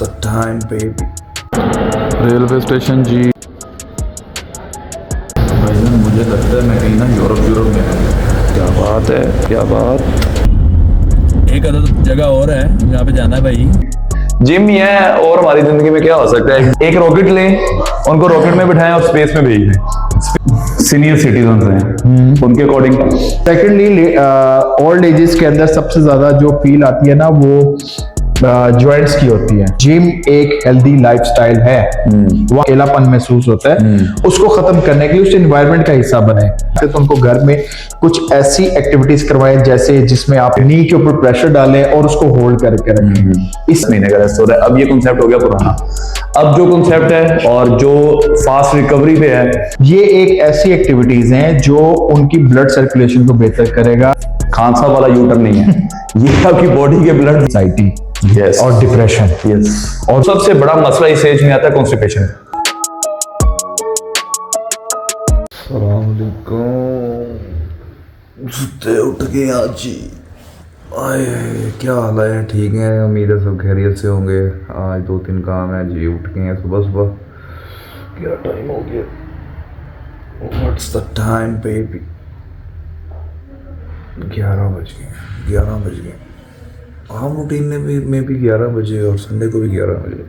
the time, baby? Railway station जी। भाईजान मुझे लगता है मैं कहीं ना यूरोप में हूँ। क्या बात है, क्या बात। एक अदर जगह और है जहाँ पे जाना है भाई। जिम ही है और हमारी जिंदगी में क्या हो सकता है। एक रॉकेट लें, उनको रॉकेट में बिठाएं और स्पेस में भेज दें। सीनियर सिटीजन हैं उनके अकॉर्डिंग। सेकेंडली ओल्ड एजेस के अंदर सबसे ज्यादा जो फील आती है ना वो जॉइंट्स की होती है। जिम एक हेल्दी लाइफस्टाइल है, वो अकेलापन महसूस होता है, उसको खत्म करने के लिए उस एनवायरनमेंट का हिस्सा बने। तो उनको घर में कुछ ऐसी एक्टिविटीज करवाएं जैसे जिसमें आप नी के ऊपर प्रेशर डालें और उसको होल्ड करके रखें। इस महीने का रेस्ट हो रहा है। अब ये कॉन्सेप्ट हो गया पुराना। अब जो कॉन्सेप्ट है और जो फास्ट रिकवरी पे है, ये एक ऐसी एक्टिविटीज हैं जो उनकी ब्लड सर्कुलेशन को बेहतर करेगा। खान साहब वाला यूटर्न नहीं है, ये आपकी बॉडी के ब्लड एंजाइटी यस और डिप्रेशन। यस। और सबसे बड़ा मसला इस एज में आता है कॉन्स्टिपेशन। सुते उठ गए आज जी। आए क्या हाल है? ठीक है, उम्मीद है सब खैरियत से होंगे। आज 2-3 काम है जी। उठ गए हैं सुबह। क्या टाइम हो गया? What's the time baby? 11 बज गए। आम रूटीन में भी 11 बजे और संडे को भी 11 बजे।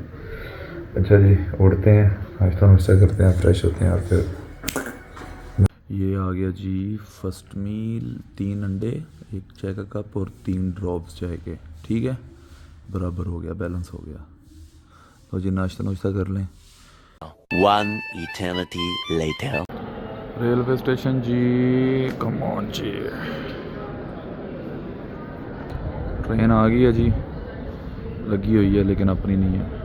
अच्छा जी, उठते हैं, नाश्ता करते हैं, फ्रेश होते हैं और फिर ये आ गया जी फर्स्ट मील। 3 अंडे, 1 चाय का कप और 3 ड्रॉप्स चाय के। ठीक है, बराबर हो गया, बैलेंस हो गया। तो जी नाश्ता कर लें। One eternity later. Railway station जी, कम ऑन जी। ट्रेन आ गई है जी, लगी हुई है लेकिन अपनी नहीं है।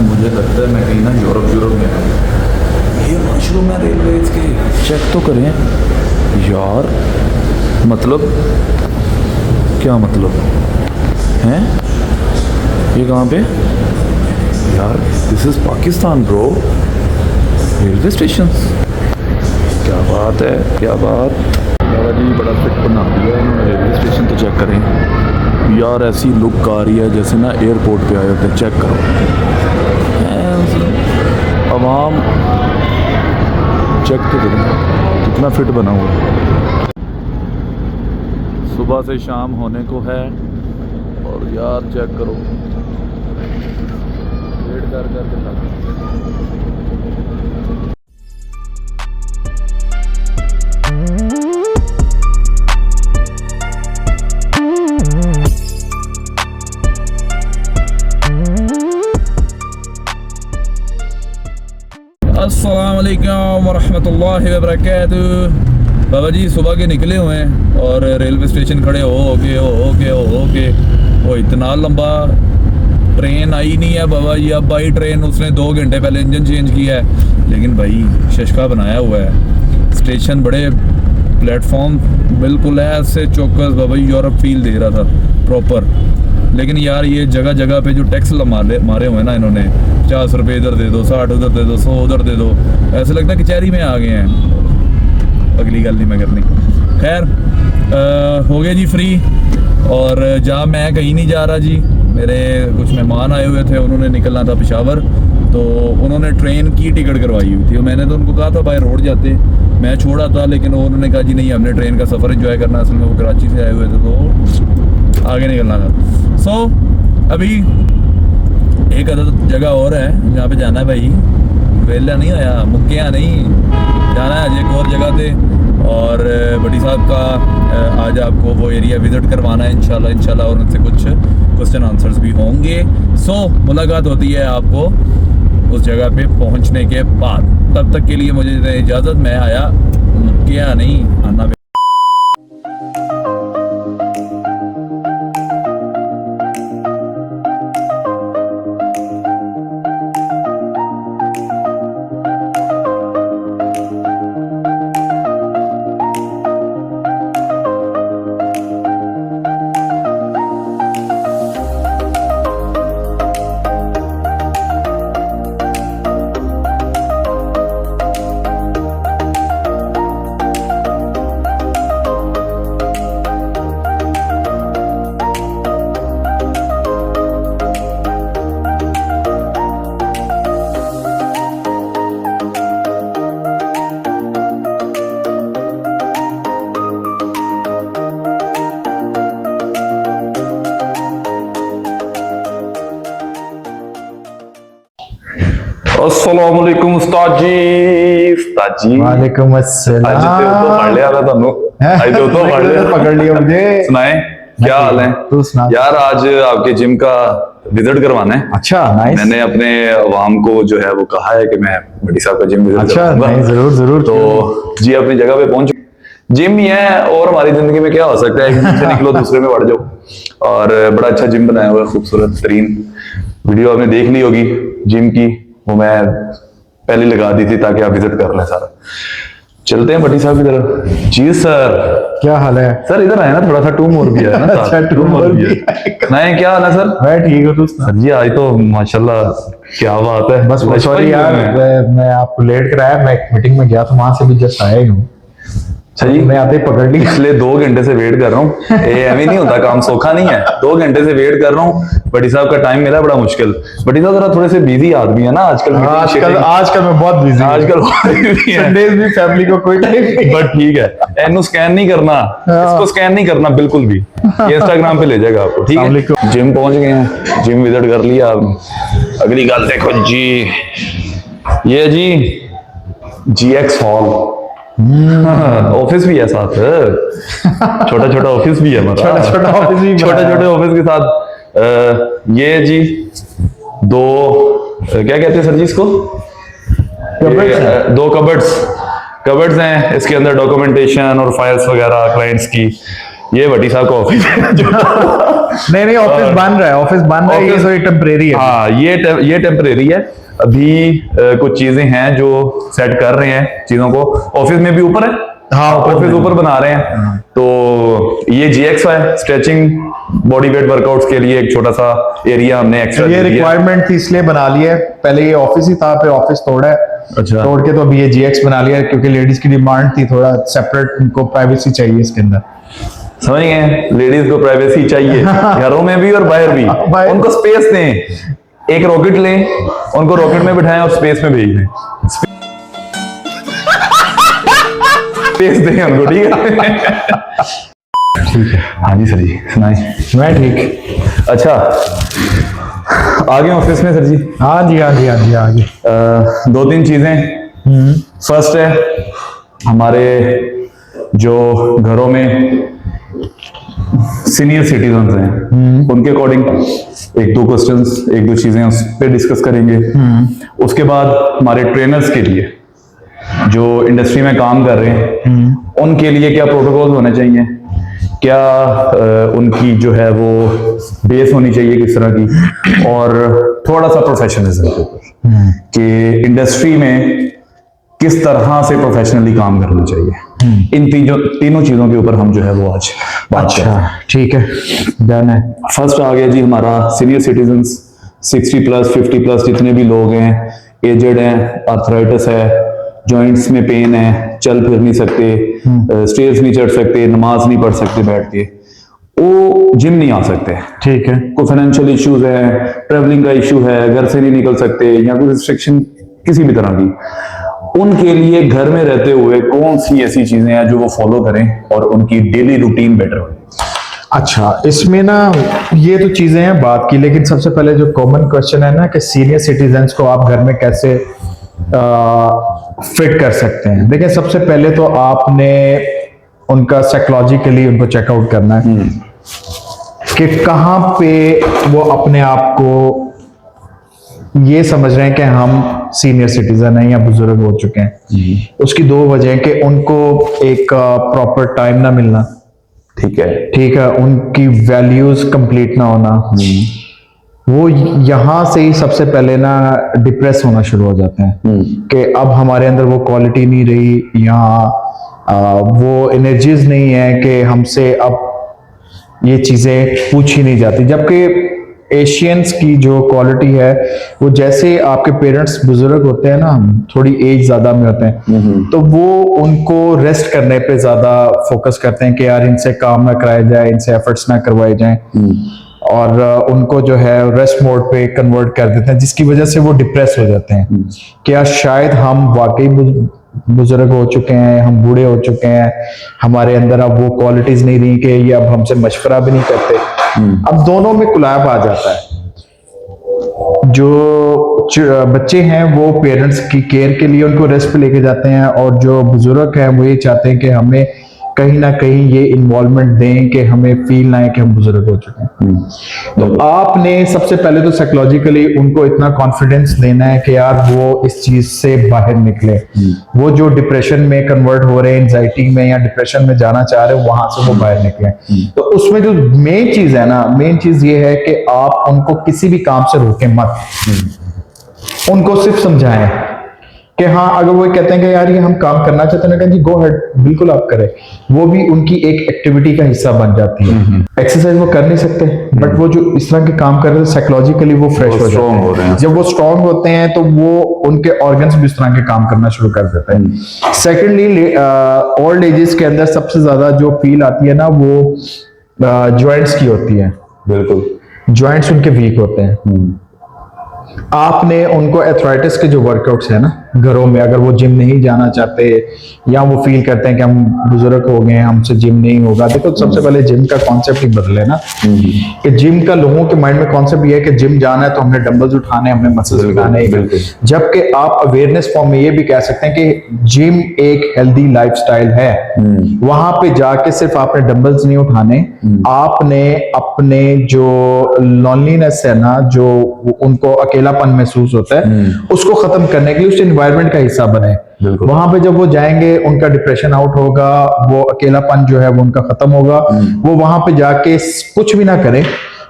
मुझे लगता है मैं कहीं ना यूरोप में हूँ। ये मशरूम है रेलवे के, चेक तो करें यार। मतलब क्या मतलब हैं? ये कहाँ पे यार? This is Pakistan bro. Railway station. क्या बात है, क्या बात। बाबा जी बड़ा फिट बना दिया इन्होंने रेलवे स्टेशन। तो चेक करें यार, ऐसी लुक आ रही है जैसे ना एयरपोर्ट पे आए होते। चेक करो अवाम, चेक तो करें कितना फिट बना हुआ। सुबह से शाम होने को है और यार चेक करो, वेट कर के लगा। अस्सलाम वालेकुम वरहमतुल्लाहि वबरकातुह। बाबा जी सुबह के निकले हुए हैं और रेलवे स्टेशन खड़े हो के वो इतना लंबा ट्रेन आई नहीं है बाबा जी। अब भाई ट्रेन उसने 2 घंटे पहले इंजन चेंज किया है, लेकिन भाई शशका बनाया हुआ है। स्टेशन बड़े, प्लेटफॉर्म बिल्कुल ऐसे चौकस बाबा जी यूरोप फील दे रहा था प्रॉपर। लेकिन यार ये जगह जगह पे जो टैक्स मारे हुए हैं ना इन्होंने, 50 रुपये इधर दे दो, 60 उधर दे दो, 100 उधर दे दो, ऐसे लगता है कचहरी में आ गए हैं। अगली गल नहीं मैं करनी। खैर हो गए जी फ्री। और जहाँ मैं कहीं नहीं जा रहा जी, मेरे कुछ मेहमान आए हुए थे, उन्होंने निकलना था पेशावर, तो उन्होंने ट्रेन की टिकट करवाई हुई थी। और मैंने तो उनको कहा था बाय रोड जाते, मैं छोड़ा था, लेकिन उन्होंने कहा जी नहीं हमने ट्रेन का सफ़र एंजॉय करना। असल में वो कराची से आए हुए थे तो आगे निकलना था। सो अभी एक अदर जगह और है जहाँ पे जाना है भाई। वेला नहीं आया, मुक्कियाँ नहीं, जाना है आज एक और जगह पे। और बड़ी साहब का आज आपको वो एरिया विज़िट करवाना है इंशाल्लाह और उनसे कुछ क्वेश्चन आंसर्स भी होंगे। सो मुलाकात होती है आपको उस जगह पे पहुंचने के बाद। तब तक के लिए मुझे दें इजाज़त। मैं आया मुक्कियाँ नहीं, आना। अस्सलाम वालेकुम उस्ताद जी। उस्ताद जी वालेकुम अस्सलाम। आज ते तो पढ़ लिया था ਤੁਹਾਨੂੰ आज तो पढ़ लिया, पकड़ लिया मुझे। सुनाए क्या हाल है? तू सुना। यार आज आपके जिम का विजिट करवाना है। अच्छा नाइस। मैंने अपने अवाम को जो है वो कहा है कि मैं बड़ी साहब का जिम विजिट अच्छा करवाऊंगा। नहीं जरूर जरूर। तो जी अपनी जगह पे पहुंच, जिम ही है और हमारी जिंदगी में क्या हो सकता है, एक जिम से निकलो दूसरे में बढ़ जाओ। और बड़ा अच्छा जिम बनाया हुआ है, खूबसूरत तरीन। वीडियो आपने देख ली होगी जिम की, वो मैं पहले लगा दी थी ताकि आप विजिट कर लें सारा। चलते हैं भट्टी साहब की तरफ। जी सर, क्या हाल है? सर इधर आए ना, थोड़ा सा टू मोर भी है ना। अच्छा, two more भी है। नहीं क्या हाल है सर? मैं ठीक हूँ, तू सुना। सर जी आज तो माशाल्लाह क्या बात है। बस लचपन सॉरी ही यार, हुए हैं। मैं आपको लेट कराया। मैं एक मीटिंग में गया था, वहां से भी जस्ट आया ही हूँ। अच्छा जी, मैं आते ही पकड़ लिया। पिछले 2 घंटे से वेट कर रहा हूँ। ये एवं नहीं होता, काम सौखा नहीं है। 2 घंटे से वेट कर रहा हूँ, बड़ी साहब का टाइम मिला बड़ा मुश्किल। बड़ी साहब जरा थोड़े से बिजी आदमी है ना आजकल। आजकल मैं बहुत बिजी हूँ। आजकल संडेज भी फैमिली को कोई टाइम नहीं। बट ठीक है, इनको स्कैन नहीं करना, इसको स्कैन नहीं करना बिल्कुल भी। ये इंस्टाग्राम पे ले जाएगा आपको, ठीक है। जिम पहुंच गए हैं, जिम विजिट कर लिया। अगली गल देखो जी, ये जी GX हॉल, ऑफिस भी है साथ, छोटा छोटा ऑफिस भी है, छोटा छोटा ऑफिस भी छोटे छोटे ऑफिस के साथ। ये जी 2 क्या कहते हैं सर जी इसको, 2 कबर्ड्स हैं। इसके अंदर डॉक्यूमेंटेशन और फाइल्स वगैरह क्लाइंट्स की। ये भट्टी साहब का ऑफिस है। नहीं ऑफिस बन रहा है, ऑफिस बन रहा है। ये तो टेम्परेरी है। हाँ ये टेम्परेरी है। अभी कुछ चीजें हैं जो सेट कर रहे हैं चीजों को। ऑफिस में भी ऊपर है, हाँ ऑफिस ऊपर बना रहे हैं। तो ये GX है, स्ट्रेचिंग बॉडी वेट वर्कआउट्स के लिए एक छोटा सा एरिया हमने एक्स्ट्रा। ये रिक्वायरमेंट थी इसलिए बना लिया है। पहले ये ऑफिस ही था, पे ऑफिस तोड़ा है। अच्छा, तोड़ के तो अभी ये GX बना लिया है, क्योंकि लेडीज की डिमांड थी, थोड़ा सेपरेट उनको प्राइवेसी चाहिए इसके अंदर। समझ गए, लेडीज को प्राइवेसी चाहिए घरों में भी और बाहर भी। उनको स्पेस दें, एक रॉकेट लें, उनको रॉकेट में बिठाएं और स्पेस में भेज दें। स्पेस दें उनको, ठीक है। ठीक है, हाँ जी सर जी सुनाइए। मैं ठीक। अच्छा, आ गए ऑफिस में सर जी? हाँ जी हाँ जी हाँ जी आगे। 2-3 चीजें। फर्स्ट है हमारे जो घरों में सीनियर सिटीजन हैं, उनके अकॉर्डिंग 1-2 क्वेश्चंस, 1-2 चीजें उस पर डिस्कस करेंगे। उसके बाद हमारे ट्रेनर्स के लिए जो इंडस्ट्री में काम कर रहे हैं, उनके लिए क्या प्रोटोकॉल होने चाहिए, क्या उनकी जो है वो बेस होनी चाहिए किस तरह की, और थोड़ा सा प्रोफेशनलिज्म के ऊपर कि इंडस्ट्री में किस तरह से प्रोफेशनली काम करना चाहिए। इन तीनों चीजों के ऊपर हम जो है वो आज बात करें। अच्छा ठीक है, डन है। फर्स्ट आ गया जी हमारा सीनियर सिटीजन्स, 60+, 50+ जितने भी लोग हैं, एजेड हैं, आर्थराइटिस है, जॉइंट्स में पेन है, चल फिर नहीं सकते, स्टेयर्स नहीं चढ़ सकते, नमाज नहीं पढ़ सकते बैठ के, वो जिम नहीं आ सकते। ठीक है। कोई फाइनेंशियल इश्यूज है, ट्रेवलिंग का इशू है, घर से नहीं निकल सकते, या कोई रिस्ट्रिक्शन किसी भी तरह की, उनके लिए घर में रहते हुए कौन सी ऐसी चीजें हैं जो वो फॉलो करें और उनकी डेली रूटीन बेटर हो। अच्छा, इसमें ना ये तो चीजें हैं बात की, लेकिन सबसे पहले जो कॉमन क्वेश्चन है ना कि सीनियर सिटीजन्स को आप घर में कैसे फिट कर सकते हैं। देखिए, सबसे पहले तो आपने उनका साइकोलॉजिकली उनको चेकआउट करना है कि कहाँ पे वो अपने आप को ये समझ रहे हैं कि हम सीनियर सिटीजन हैं या बुजुर्ग हो चुके हैं। उसकी 2 वजह कि उनको एक प्रॉपर टाइम ना मिलना, ठीक है, उनकी वैल्यूज कंप्लीट ना होना, वो यहाँ से ही सबसे पहले ना डिप्रेस होना शुरू हो जाते हैं कि अब हमारे अंदर वो क्वालिटी नहीं रही, यहाँ वो एनर्जीज नहीं है कि हमसे अब ये चीजें पूछी नहीं जाती। जबकि एशियंस की जो क्वालिटी है वो जैसे आपके पेरेंट्स बुजुर्ग होते हैं ना, थोड़ी एज ज्यादा में होते हैं, तो वो उनको रेस्ट करने पे ज्यादा फोकस करते हैं कि यार इनसे काम ना कराया जाए, इनसे एफर्ट्स ना करवाए जाएं, और उनको जो है रेस्ट मोड पे कन्वर्ट कर देते हैं, जिसकी वजह से वो डिप्रेस हो जाते हैं कि यार शायद हम वाकई बुजुर्ग हो चुके हैं, हम बूढ़े हो चुके हैं, हमारे अंदर अब वो क्वालिटीज नहीं रही कि ये अब हमसे मशवरा भी नहीं करते। अब दोनों में कुलाब आ जाता है। जो बच्चे हैं वो पेरेंट्स की केयर के लिए उनको रेस्ट पे लेके जाते हैं, और जो बुजुर्ग हैं वो ये चाहते हैं कि हमें कहीं ना कहीं ये इन्वॉल्वमेंट दें कि हमें फील ना है कि हम बुजुर्ग हो चुके हैं। तो आपने सबसे पहले तो साइकोलॉजिकली उनको इतना कॉन्फिडेंस देना है कि यार वो इस चीज से बाहर निकले। वो जो डिप्रेशन में कन्वर्ट हो रहे हैं, एंजाइटी में या डिप्रेशन में जाना चाह रहे हैं, वहां से वो बाहर निकले। तो उसमें जो मेन चीज है ना, मेन चीज ये है कि आप उनको किसी भी काम से रोकें मत, उनको सिर्फ समझाएं कि हाँ, अगर वो कहते हैं कि यार ये हम काम करना चाहते हैं, जी गो हेड, बिल्कुल आप करें। वो भी उनकी एक एक्टिविटी का हिस्सा बन जाती है। एक्सरसाइज वो कर नहीं सकते, बट वो जो इस तरह के काम कर रहे हैं साइकोलॉजिकली वो फ्रेश हो जाते हैं। जब वो स्ट्रांग होते हैं तो वो उनके ऑर्गन्स भी इस तरह के काम करना शुरू कर देते हैं। सेकेंडली, ओल्ड एजेस के अंदर सबसे ज्यादा जो फील आती है ना, वो जॉइंट्स की होती है। बिल्कुल, जॉइंट्स उनके वीक होते हैं। आपने उनको एथराइटिस के जो वर्कआउट्स है ना घरों में, अगर वो जिम नहीं जाना चाहते या वो फील करते हैं कि हम बुजुर्ग हो गए, हमसे जिम नहीं होगा, देखो सबसे पहले जिम का कॉन्सेप्ट ही बदले ना, कि जिम का लोगों के माइंड में कॉन्सेप्ट ये है कि जिम जाना है तो हमने डंबल्स उठाने, हमने मसल्स उठाने, जबकि आप अवेयरनेस फॉर्म में ये भी कह सकते हैं कि जिम एक हेल्दी लाइफस्टाइल है। वहां पे जाके सिर्फ आपने डंबल्स नहीं उठाने, आपने अपने जो लॉनलीनेस है ना, जो उनको अकेलापन महसूस होता है, उसको खत्म करने के लिए उस एनवायरनमेंट का हिस्सा बने। वहां पे जब वो जाएंगे उनका डिप्रेशन आउट होगा, वो अकेलापन जो है वो उनका खत्म होगा। वो वहां पे जाके कुछ भी ना करें,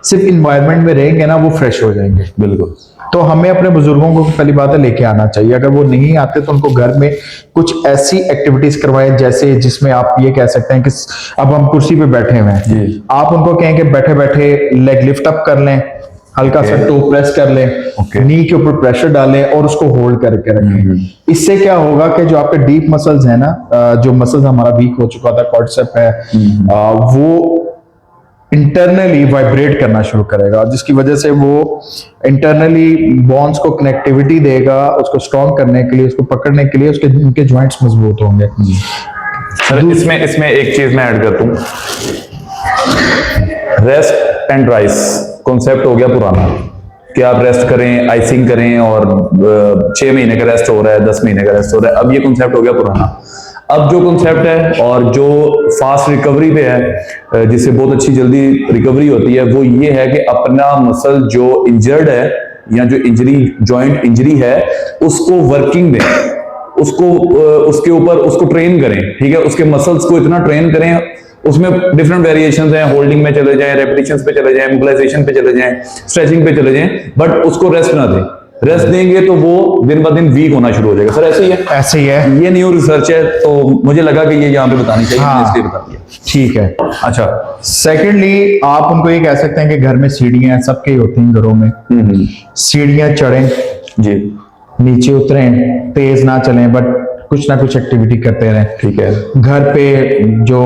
सिर्फ इन्वायरमेंट में रहेंगे ना, वो फ्रेश हो जाएंगे। बिल्कुल। तो हमें अपने बुजुर्गों को पहली बात है लेके आना चाहिए। अगर वो नहीं आते तो उनको घर में कुछ ऐसी एक्टिविटीज करवाएं, जैसे जिसमें आप ये कह सकते हैं कि अब हम कुर्सी पे बैठे हुए हैं, आप उनको कहें कि बैठे बैठे लेग लिफ्ट अप कर लें, हल्का सा टो प्रेस कर लें, नी के ऊपर प्रेशर डालें और उसको होल्ड करके रखें। इससे क्या होगा कि जो आपके डीप मसल्स है ना, जो मसल्स हमारा वीक हो चुका था, क्वाड्रिसेप है, वो इंटरनली वाइब्रेट करना शुरू करेगा, जिसकी वजह से वो इंटरनली बोन्स को कनेक्टिविटी देगा, उसको स्ट्रॉन्ग करने के लिए, उसको पकड़ने के लिए, उसके उनके जॉइंट्स मजबूत होंगे। सर इसमें एक चीज मैं ऐड करता हूं, रेस्ट एंड राइस कॉन्सेप्ट हो गया पुराना कि आप रेस्ट करें, आइसिंग करें, और 6 महीने का रेस्ट हो रहा है, 10 महीने का रेस्ट हो रहा है। अब ये कॉन्सेप्ट हो गया पुराना। अब जो कॉन्सेप्ट है और जो फास्ट रिकवरी पे है, जिससे बहुत अच्छी जल्दी रिकवरी होती है, वो ये है कि अपना मसल जो इंजर्ड है या जो इंजरी, जॉइंट इंजरी है, उसको वर्किंग दें, उसको उसके ऊपर उसको ट्रेन करें। ठीक है, उसके मसल्स को इतना ट्रेन करें, उसमें डिफरेंट वेरिएशंस हैं, होल्डिंग में चले जाएं, रेपिटेशंस पे चले जाएं, मोबिलाइजेशन पे चले जाएं, स्ट्रेचिंग पे चले जाएं, बट उसको रेस्ट ना दें। रेस्ट देंगे तो वो दिन ब दिन वीक होना शुरू हो जाएगा। सर ऐसे ही है? ऐसे ही है। ये न्यू रिसर्च है, तो मुझे लगा कि ये यहाँ पे बतानी चाहिए, मैंने इसलिए बता दिया। ठीक है। अच्छा, सेकेंडली, आप उनको ये कह सकते हैं कि घर में सीढ़ियां सबके होती हैं घरों में, सीढ़ियां चढ़ें जी, नीचे उतरें, तेज ना चलें, बट कुछ ना कुछ एक्टिविटी करते रहें। ठीक है। घर पे जो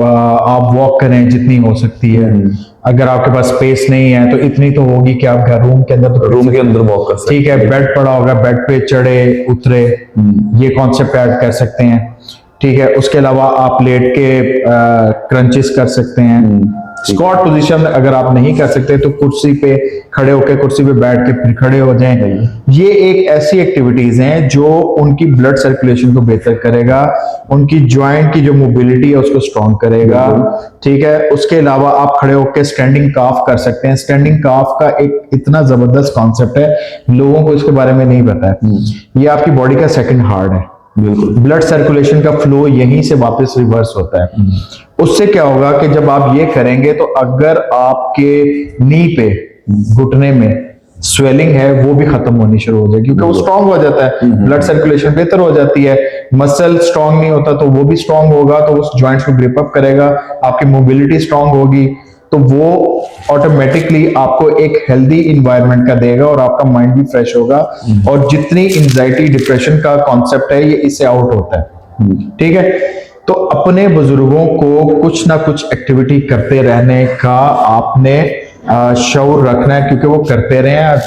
आप वॉक करें जितनी हो सकती है। अगर आपके पास स्पेस नहीं है तो इतनी तो होगी कि आप घर रूम के अंदर वॉक कर सकते हैं। ठीक है, बेड पड़ा होगा, बेड पे चढ़े उतरे, ये कॉन्सेप्ट ऐड कर सकते हैं। ठीक है, उसके अलावा आप लेट के क्रंचेस कर सकते हैं। स्क्वाट पोजीशन अगर आप नहीं कर सकते तो कुर्सी पे खड़े होकर, कुर्सी पे बैठ के फिर खड़े हो जाएं। ये एक ऐसी एक्टिविटीज हैं जो उनकी ब्लड सर्कुलेशन को बेहतर करेगा, उनकी जॉइंट की जो मोबिलिटी है उसको स्ट्रॉन्ग करेगा। ठीक है, उसके अलावा आप खड़े होकर स्टैंडिंग काफ कर सकते हैं। स्टैंडिंग काफ का एक इतना जबरदस्त कॉन्सेप्ट है, लोगों को इसके बारे में नहीं पता है। ये आपकी बॉडी का सेकंड हार्ट है। ब्लड सर्कुलेशन का फ्लो यहीं से वापस रिवर्स होता है। उससे क्या होगा कि जब आप ये करेंगे तो अगर आपके नी पे, घुटने में स्वेलिंग है, वो भी खत्म होनी शुरू हो जाएगी, क्योंकि वो स्ट्रांग हो जाता है, ब्लड सर्कुलेशन बेहतर हो जाती है। मसल स्ट्रांग नहीं होता तो वो भी स्ट्रांग होगा, तो उस जॉइंट्स को ग्रिप अप करेगा, आपकी मोबिलिटी स्ट्रांग होगी, तो वो ऑटोमेटिकली आपको एक हेल्दी इन्वायरमेंट का देगा और आपका माइंड भी फ्रेश होगा। और जितनी एंजाइटी, डिप्रेशन का कॉन्सेप्ट है, ये इससे आउट होता है। ठीक है, तो अपने बुजुर्गों को कुछ ना कुछ एक्टिविटी करते रहने का आपने शौर रखना है, क्योंकि वो करते रहे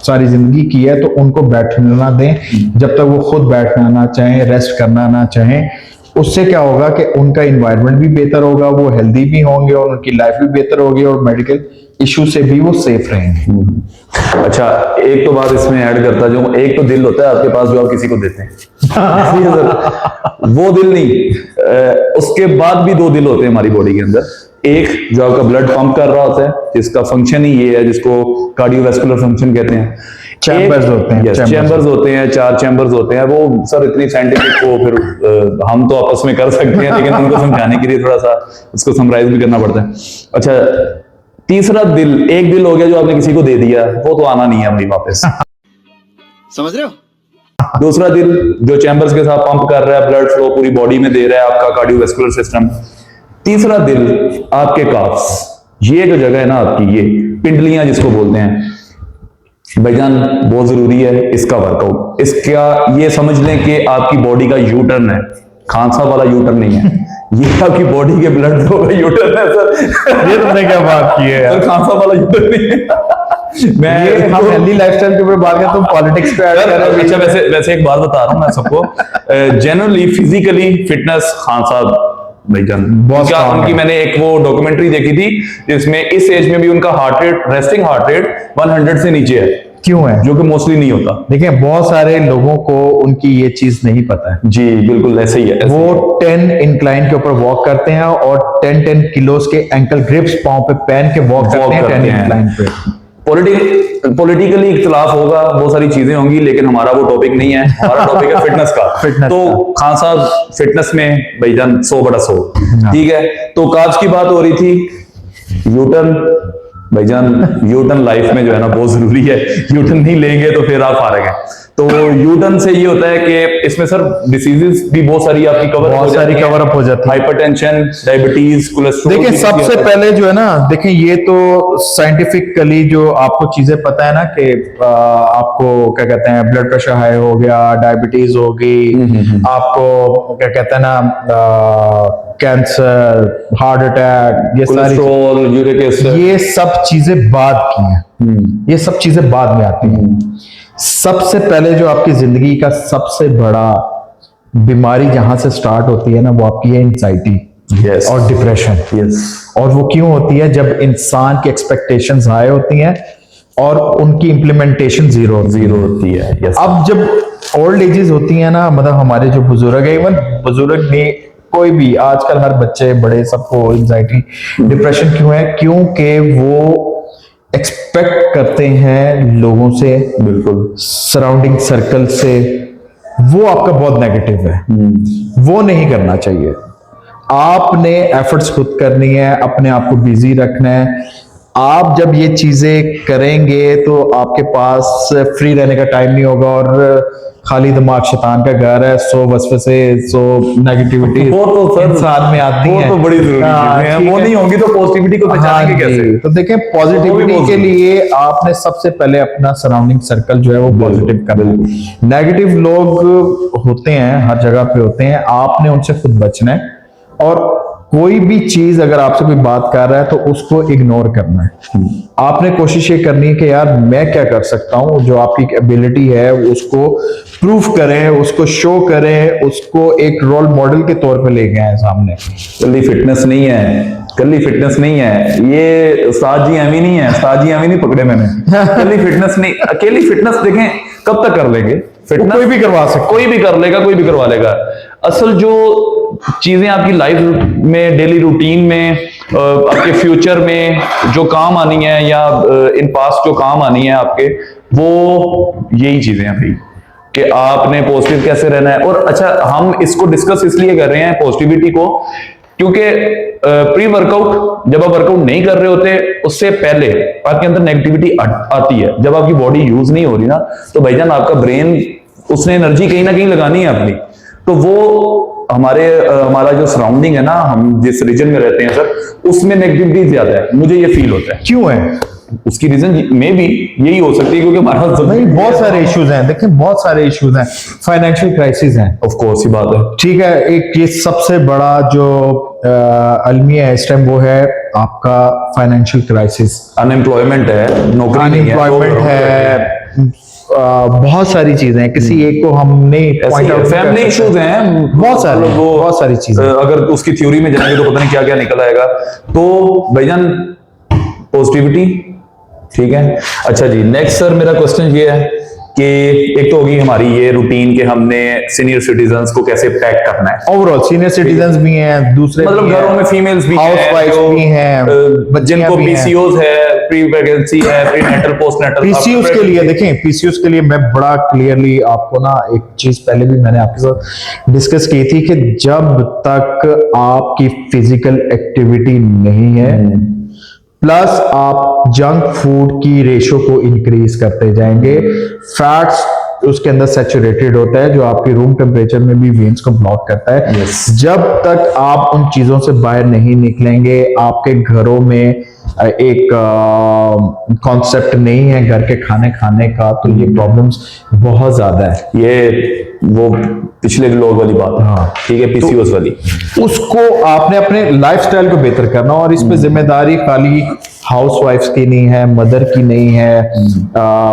सारी जिंदगी की है, तो उनको बैठने ना दें जब तक वो खुद बैठना ना चाहें, रेस्ट करना ना चाहें। उससे क्या होगा कि उनका इन्वायरमेंट भी बेहतर होगा, वो हेल्दी भी होंगे और उनकी लाइफ भी बेहतर होगी और मेडिकल इशू से भी वो सेफ रहेंगे। अच्छा, एक तो बात इसमें ऐड करता जो, एक तो दिल होता है आपके पास जो आप किसी को देते हैं ठीक है सर, वो दिल नहीं, उसके बाद भी दो दिल होते हैं हमारी बॉडी के अंदर। एक जो आपका ब्लड पंप कर रहा होता है, जिसका फंक्शन ही ये है, जिसको कार्डियोवैस्कुलर फंक्शन कहते हैं। चैम्बर्स होते हैं, चैम्बर्स होते हैं, 4 चैम्बर्स होते हैं। वो सर इतनी साइंटिफिक को फिर हम तो आपस में कर सकते हैं, लेकिन उनको समझाने के लिए थोड़ा सा उसको समराइज भी करना पड़ता है। अच्छा, तीसरा दिल, एक दिल हो गया जो आपने किसी को दे दिया, वो तो आना नहीं है भाई वापस समझ रहे हो? दूसरा दिल जो चैम्बर्स के साथ पंप कर रहा है, ब्लड फ्लो पूरी बॉडी में दे रहा है, आपका कार्डियोवैस्कुलर सिस्टम। तीसरा दिल आपके काफ्स, ये जो जगह है ना आपकी, ये पिंडलियां जिसको बोलते हैं भाईजान, बहुत जरूरी है इसका वर्कआउट। इसका ये समझ लें कि आपकी बॉडी का यू टर्न है, खान साहब वाला यू टर्न नहीं है ये आपकी बॉडी के ब्लड फ्लो का यू टर्न है सर। ये तुमने क्या बात की है सर, खान साहब वाला यू टर्न नहीं है। मैं हम हेल्दी लाइफस्टाइल के ऊपर बात करें, तुम पॉलिटिक्स पे ऐड कर रहे हो। अच्छा, वैसे एक बात बता रहा हूं मैं सबको, जनरली फिजिकली फिटनेस खान साहब भाईजान बहुत, क्या उनकी मैंने एक वो डॉक्यूमेंट्री देखी थी जिसमें इस एज में भी उनका heart rate, resting heart rate 100 से नीचे है। क्यों है? जो कि मोस्टली नहीं होता। देखिए, बहुत सारे लोगों को उनकी ये चीज नहीं पता है। जी बिल्कुल ऐसे ही है। वो 10 इंक्लाइन के ऊपर वॉक करते हैं और 10 किलोस के एंकल ग्रिप्स पांव पे पहन के वॉक करते हैं 10 इंक्लाइन पे। पॉलिटिकली इख्तिलाफ होगा, बहुत सारी चीजें होंगी, लेकिन हमारा वो टॉपिक नहीं है। हमारा टॉपिक है फिटनेस का। फिटनेस तो खान साहब फिटनेस में भाईजान 100 बटा 100, ठीक है। तो काज की बात हो रही थी, यूटर्न भाईजान, यूटर्न लाइफ में जो है ना बहुत जरूरी है। यूटर्न नहीं लेंगे तो फिर आप हारेंगे। तो यूटर्न से ये होता है कि इसमें सर डिसीजेस भी बहुत सारी आपकी कवर अप हो जाती है। Hypertension, diabetes, cholesterol. देखिए, सबसे पहले जो है ना, देखिए ये तो साइंटिफिकली जो आपको चीजें पता है ना कि आपको क्या कहते हैं, ब्लड प्रेशर हाई हो गया, डायबिटीज हो गई, आपको क्या कहते हैं ना, कैंसर, हार्ट अटैक, ये सारी, यूरिक एसिड, ये सब चीजें बाद की हैं। ये सब चीजें बाद में आती हैं। सबसे पहले जो आपकी जिंदगी का सबसे बड़ा बीमारी जहां से स्टार्ट होती है ना, वो आपकी है एंजाइटी और डिप्रेशन। और वो क्यों होती है? जब इंसान की एक्सपेक्टेशंस हाई होती हैं और उनकी इंप्लीमेंटेशन जीरो होती है। अब जब ओल्ड एजेस होती है ना, मतलब हमारे जो बुजुर्ग है, इवन बुजुर्ग ने कोई भी, आजकल हर बच्चे बड़े सबको एंजाइटी डिप्रेशन क्यों है? क्योंकि वो एक्सपेक्ट करते हैं लोगों से, बिल्कुल सराउंडिंग सर्कल से, वो आपका बहुत नेगेटिव है। वो नहीं करना चाहिए। आपने एफर्ट्स खुद करनी है, अपने आप को बिजी रखना है। आप जब ये चीजें करेंगे तो आपके पास फ्री रहने का टाइम नहीं होगा और खाली दिमाग शैतान का घर है। 100 वसवसे, 100 नेगेटिविटी वो तो इंसान में आती है। वो तो बड़ी जरूरी है। वो नहीं होंगी तो पॉजिटिविटी को पहचानेंगे कैसे? तो देखें, पॉजिटिविटी के लिए आपने सबसे पहले अपना सराउंडिंग सर्कल जो है वो पॉजिटिव करना। नेगेटिव लोग होते हैं, हर जगह पे होते हैं, आपने उनसे खुद बचना है। और कोई भी चीज अगर आपसे कोई बात कर रहा है तो उसको इग्नोर करना है। आपने कोशिश ये करनी है कि यार मैं क्या कर सकता हूं, जो आपकी एबिलिटी है उसको प्रूफ करें, उसको शो करें, उसको एक रोल मॉडल के तौर पे लेके आए सामने। कल्ली फिटनेस नहीं है, कल्ली फिटनेस नहीं है, ये उस्ताद जी एमी नहीं है, उस्ताद जी एमी नहीं पकड़े मैंने। कल्ली फिटनेस नहीं, अकेली फिटनेस देखें कब तक कर लेंगे? फिटनेस कोई भी करवा सकता, कोई भी कर लेगा, कोई भी करवा लेगा। असल जो चीजें आपकी लाइफ में, डेली रूटीन में, आपके फ्यूचर में जो काम आनी है या इन पास्ट जो काम आनी है आपके, वो यही चीजें हैं भाई, कि आपने पॉजिटिव कैसे रहना है। और अच्छा, हम इसको डिस्कस इसलिए कर रहे हैं पॉजिटिविटी को, क्योंकि प्री वर्कआउट जब आप वर्कआउट नहीं कर रहे होते, उससे पहले आपके अंदर नेगेटिविटी आती है। जब आपकी बॉडी यूज नहीं हो रही ना, तो भाईजान आपका ब्रेन, उसने एनर्जी कहीं ना कहीं लगानी है अपनी। तो वो हमारा जो सराउंडिंग है ना, हम जिस रीजन में रहते हैं सर, उसमें नेगेटिविटी ज्यादा है, मुझे ये फील होता है। क्यों है? उसकी रीजन में भी यही हो सकती है क्योंकि हमारा नहीं, बहुत सारे इश्यूज हैं। देखें, बहुत सारे इश्यूज हैं। फाइनेंशियल क्राइसिस हैं, ऑफ कोर्स, ही बात है। ठीक है। एक ये सबसे बड़ा जो अलमिया है इस टाइम, वो है आपका फाइनेंशियल क्राइसिस। अनएम्प्लॉयमेंट है, नौकरी नहीं है, अनएम्प्लॉयमेंट है, बहुत सारी चीजें हैं। किसी एक को हमने पॉइंट आउट, फैमिली इश्यूज हैं, बहुत सारी चीजें। अगर उसकी थ्योरी में जाएंगे तो पता नहीं क्या क्या निकल आएगा। तो भाईजान पॉजिटिविटी, ठीक है। अच्छा जी, नेक्स्ट सर मेरा क्वेश्चन ये है कि एक तो होगी हमारी ये रूटीन कि हमने सीनियर सिटीजन्स को कैसे पैक करना है। ओवरऑल सीनियर सिटीजन्स भी हैं, दूसरे मतलब भी घरों हैं, में फीमेल्स भी हाउस हैं, वाइफ्स जो, भी हैं, जिनको पीसीओज है, प्री प्रेगनेंसी है, prenatal postnatal. PCOS के लिए देखें, पीसीओस के लिए मैं बड़ा क्लियरली आपको ना एक चीज पहले भी मैंने आपके साथ डिस्कस की थी कि जब तक आपकी फिजिकल एक्टिविटी नहीं है प्लस आप जंक फूड की रेशो को इंक्रीज करते जाएंगे, फैट्स उसके अंदर सैचुरेटेड होता है जो आपके रूम टेम्परेचर में भी वेन्स को ब्लॉक करता है। जब तक आप उन चीजों से बाहर नहीं निकलेंगे, आपके घरों में एक कॉन्सेप्ट नहीं है घर के खाने खाने का, तो ये प्रॉब्लम्स बहुत ज्यादा है। ये वो पिछले व्लॉग वाली बात है, हाँ। ठीक है, पीसीओस वाली। उसको आपने अपने लाइफस्टाइल को बेहतर करना, और इस पे जिम्मेदारी खाली हाउस वाइफ्स की नहीं है, मदर की नहीं है,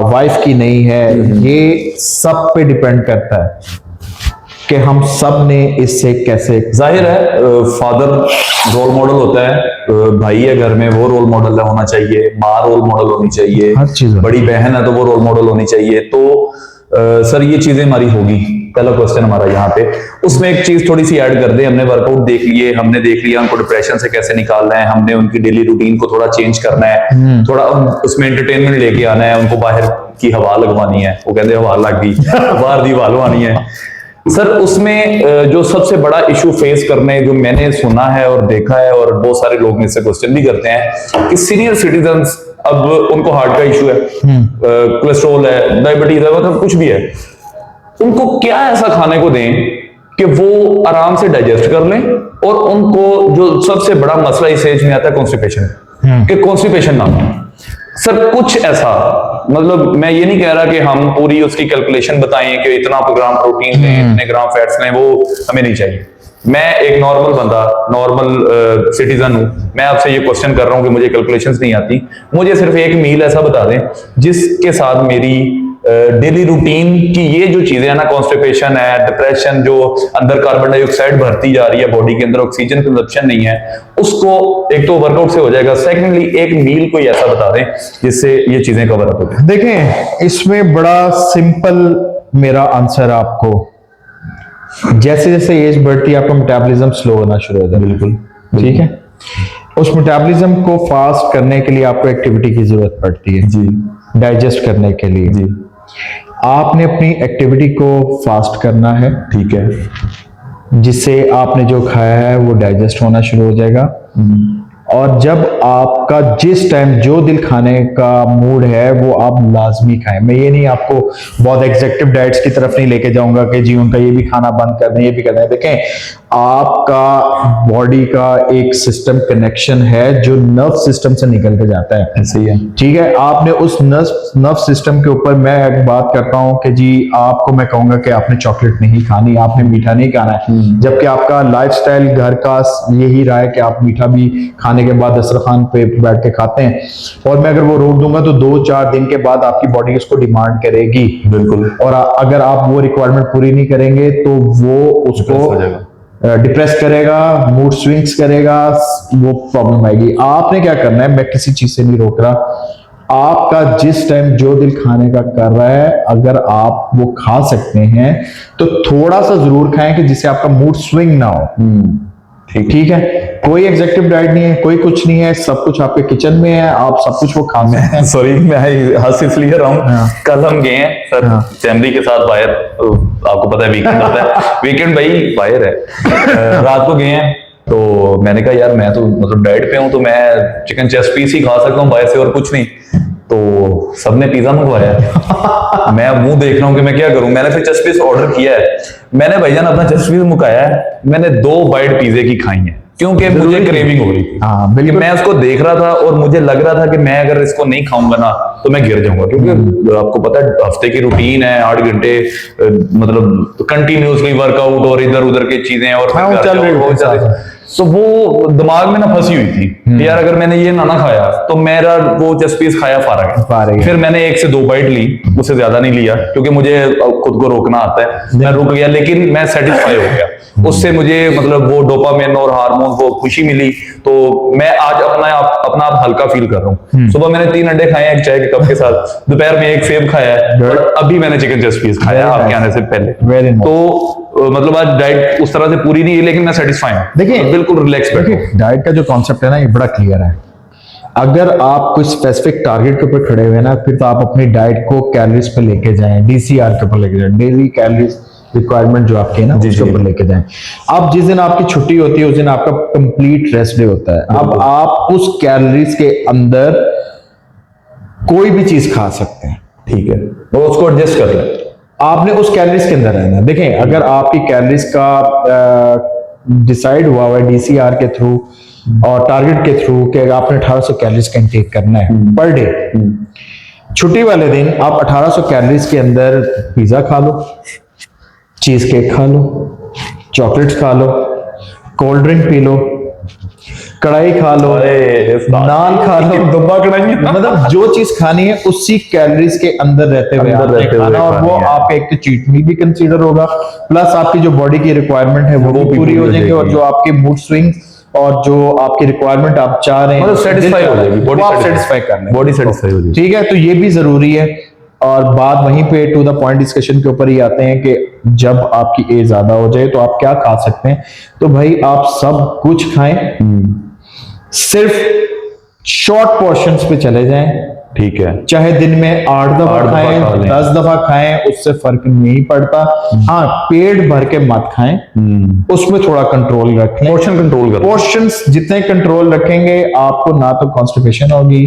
वाइफ की नहीं है, ये सब पे डिपेंड करता है कि हम सब ने इससे कैसे। जाहिर है फादर रोल मॉडल होता है, भाई है घर में वो रोल मॉडल होना चाहिए, माँ रोल मॉडल होनी चाहिए, हर चीज बड़ी बहन है तो वो रोल मॉडल होनी चाहिए। तो सर ये चीजें हमारी होगी, पहला क्वेश्चन हमारा यहाँ पे। उसमें एक चीज थोड़ी सी ऐड कर दे, हमने वर्कआउट देख लिए, हमने देख लिया उनको डिप्रेशन से कैसे निकालना है, हमने उनकी डेली रूटीन को थोड़ा चेंज करना है, थोड़ा उसमें एंटरटेनमेंट लेके आना है, उनको बाहर की हवा लगवानी है, वो कहते हैं हवा लग गई बाहर दी हवा लगवानी है। सर उसमें जो सबसे बड़ा इशू फेस करने जो मैंने सुना है और देखा है, और बहुत सारे लोग मुझसे क्वेश्चन भी करते हैं कि सीनियर सिटीजन्स अब उनको हार्ट का इशू है, कोलेस्ट्रॉल है, डायबिटीज है, मतलब कुछ भी है, उनको क्या ऐसा खाने को दें कि वो आराम से डाइजेस्ट कर लें, और उनको जो सबसे बड़ा मसला इस एज में आता है कॉन्स्टिपेशन, कि कॉन्स्टिपेशन ना हो। सर कुछ ऐसा, मतलब मैं ये नहीं कह रहा कि हम पूरी उसकी कैलकुलेशन बताएं कि इतना ग्राम प्रोटीन लें, इतने ग्राम फैट्स लें, वो हमें नहीं चाहिए। मैं एक नॉर्मल बंदा, नॉर्मल सिटीजन हूं, मैं आपसे ये क्वेश्चन कर रहा हूं कि मुझे कैलकुलेशंस नहीं आती, मुझे सिर्फ एक मील ऐसा बता दें जिसके साथ मेरी डेली रूटीन की ये जो चीजें हैं ना, कॉन्स्टिपेशन है, डिप्रेशन, जो अंदर कार्बन डाइऑक्साइड भरती जा रही है बॉडी के अंदर, ऑक्सीजन कंजप्शन नहीं है, उसको एक तो वर्कआउट से हो जाएगा, सेकेंडली एक मील कोई ऐसा बता दें जिससे ये चीजें कवर अप हो जाए। देखें इसमें बड़ा सिंपल मेरा आंसर आपको, जैसे जैसे एज बढ़ती है आपका मेटाबॉलिज्म स्लो होना शुरू हो जाता है। बिल्कुल, ठीक है, उस मेटाबॉलिज्म को फास्ट करने के लिए आपको एक्टिविटी की जरूरत पड़ती है जी, डाइजेस्ट करने के लिए। जी, आपने अपनी एक्टिविटी को फास्ट करना है, ठीक है, जिससे आपने जो खाया है वो डाइजेस्ट होना शुरू हो जाएगा। और जब आपका जिस टाइम जो दिल खाने का मूड है वो आप लाजमी खाएं। मैं ये नहीं आपको बहुत एग्जेक्टिव डाइट्स की तरफ नहीं लेके जाऊंगा कि जी उनका ये भी खाना बंद कर दें, ये भी कर दें। देखें आपका बॉडी का एक सिस्टम कनेक्शन है जो नर्व सिस्टम से निकल के जाता है, ऐसे ही है, ठीक है। आपने उस नर्व सिस्टम के ऊपर, मैं एक बात करता हूं कि जी आपको मैं कहूंगा कि आपने चॉकलेट नहीं खानी, आपने मीठा नहीं खाना है, जबकि आपका लाइफस्टाइल घर का यही रहा है कि आप मीठा भी खाने के बाद दस्तरखान पे बैठ के खाते हैं। और मैं अगर वो रोक दूंगा तो 2-4 दिन के बाद आपकी बॉडी उसको डिमांड करेगी। बिल्कुल, और अगर आप वो रिक्वायरमेंट पूरी नहीं करेंगे तो वो उसको डिप्रेस करेगा, मूड स्विंग्स करेगा, वो प्रॉब्लम आएगी। आपने क्या करना है, मैं किसी चीज से नहीं रोक रहा, आपका जिस टाइम जो दिल खाने का कर रहा है अगर आप वो खा सकते हैं तो थोड़ा सा जरूर खाएं कि जिससे आपका मूड स्विंग ना हो। ठीक है, कोई एग्जेक्टिव डाइट नहीं है, कोई कुछ नहीं है, सब कुछ आपके किचन में है, आप सब कुछ वो खा सकते हैं। सॉरी मैं हंस इसलिए रहा हूँ, कल हम गए हैं सर फैमिली के साथ बाहर, आपको पता है वीकेंड होता है, वीकेंड भाई बाहर है, रात को गए हैं तो मैंने कहा यार मैं तो मतलब डाइट पे हूँ तो मैं चिकन चेस्ट पीस ही खा सकता हूँ बाहर से और कुछ नहीं, तो सबने पिज्जा मंगवाया। मैं मुंह देख रहा हूँ कि मैं क्या करूं, मैंने फिर चेस्ट पीस ऑर्डर किया है, मैंने भाईजान अपना चेस्ट पीस मुकाया है, मैंने 2 बाइट पिज्जे की खाई है क्योंकि मुझे क्रेविंग हो रही थी। हाँ, बिल्कुल। मैं उसको देख रहा था और मुझे लग रहा था कि मैं अगर इसको नहीं खाऊंगा ना तो मैं गिर जाऊंगा, क्योंकि आपको पता है हफ्ते की रूटीन है 8 घंटे मतलब कंटिन्यूसली वर्कआउट और इधर उधर की चीजें और तो वो दिमाग में ना फंसी हुई थी कि यार अगर मैंने ये ना खाया तो मेरा वो चेस्ट पीस खाया फारग है। फिर मैंने 1 से 2 बाइट ली, उससे ज्यादा नहीं लिया क्योंकि मुझे खुद को रोकना आता है। मैं रुक गया लेकिन मैं सेटिस्फाई हो गया उससे, मुझे मतलब वो डोपामिन और हार्मोन को खुशी मिली। तो मैं आज अपना आप हल्का फील कर रहा हूँ। सुबह मैंने 3 अंडे खाए हैं एक चाय के कप के साथ, दोपहर में 1 सेब खाया है और अभी मैंने चिकन चेस्ट पीस खाया आपके आने से पहले। तो मतलब आज डाइट उस तरह से पूरी नहीं है लेकिन मैं सेटिस्फाई हूँ। देखिए बिल्कुल रिलैक्स बैठो। डाइट का जो कॉन्सेप्ट है ना ये बड़ा क्लियर है। अगर आप कोई स्पेसिफिक टारगेट के ऊपर खड़े हुए ना, फिर तो आप अपनी डाइट को कैलोरीज पे लेके जाएं, डीसीआर के ऊपर लेके जाएं, डेली कैलोरीज रिक्वायरमेंट जो आपकी है ना उसके ऊपर लेके जाएं। अब जिस दिन आपकी छुट्टी होती है उस दिन आपका कंप्लीट रेस्ट डे होता है। अब आप उस कैलोरीज के अंदर कोई भी चीज खा सकते हैं, ठीक है, वो उसको एडजस्ट कर ले। आपने उस कैलोरीज के अंदर रहना। देखें अगर आपकी कैलोरीज का डिसाइड हुआ है डीसीआर के थ्रू और टारगेट के थ्रू कि आपने 1800 कैलोरीज का इंटेक करना है पर डे, छुट्टी वाले दिन आप 1800 कैलोरीज के अंदर पिज्जा खा लो, चीज केक खा लो, चॉकलेट्स खा लो, कोल्ड ड्रिंक पी लो, कढ़ाई खा लो, नान खा लो, दुब्बा कढ़ाई, मतलब जो चीज खानी है उसी कैलोरीज के अंदर रहते हुए आपने खाना, और वो आपका एक तो चीट मील भी कंसीडर होगा, प्लस आपकी जो बॉडी की रिक्वायरमेंट है वो भी पूरी हो जाएगी, और जो आपके मूड स्विंग्स और जो आपकी रिक्वायरमेंट आप चाह रहे हैं मतलब सेटिस्फाई हो जाएगी, बॉडी सेटिस्फाई करना है, बॉडी सेटिस्फाई हो जाएगी। ठीक है, तो ये भी जरूरी है। और बात वहीं पे टू द पॉइंट डिस्कशन के ऊपर ही आते हैं कि जब आपकी एज ज्यादा हो जाए तो आप क्या खा सकते हैं। तो भाई आप सब कुछ खाएं, सिर्फ शॉर्ट पोर्शंस पे चले जाएं, ठीक है, चाहे दिन में 8 दफा खाएं, 10 दफा खाएं, उससे फर्क नहीं पड़ता। हाँ, पेट भर के मत खाएं, उसमें थोड़ा कंट्रोल रख लें, पोर्शन कंट्रोल करें। पोर्शंस जितने कंट्रोल रखेंगे आपको ना तो कॉन्स्टिपेशन होगी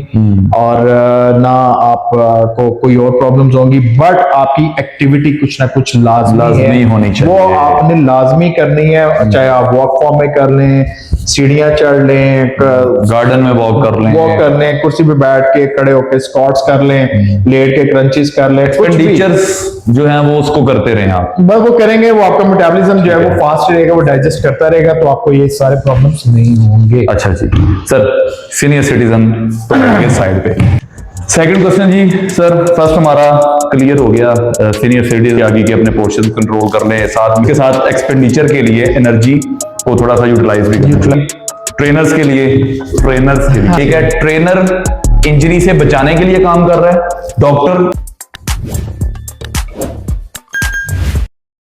और ना आपको कोई और प्रॉब्लम्स होंगी, बट आपकी एक्टिविटी कुछ ना कुछ लाजमी होनी चाहिए, वो आपने लाजमी करनी है। चाहे आप वॉक फॉर्म में कर लें, सीढ़ियां चढ़ लें, गार्डन में वॉक कर लें, कुर्सी पे बैठ के खड़े होकर स्क्वाट्स कर लें, लेट के क्रंचेस कर लें, टीचर्स जो हैं वो उसको करते रहे आप, बस वो करेंगे, वो आपका मेटाबॉलिज्म जो है वो फास्ट रहेगा, वो डाइजेस्ट करता रहेगा, तो आपको ये सारे प्रॉब्लम्स नहीं होंगे। अच्छा जी सर, सीनियर सिटीजन तो साइड पे। सेकंड क्वेश्चन जी सर, फर्स्ट हमारा क्लियर हो गया, सीनियर सिटीजन आगे के अपने पोर्शन कंट्रोल कर लें, साथ के साथ एक्सपेंडिचर के लिए एनर्जी को थोड़ा सा यूटिलाइज भी करें। ट्रेनर्स के लिए ठीक है, ट्रेनर इंजरी से बचाने के लिए काम कर रहा है, डॉक्टर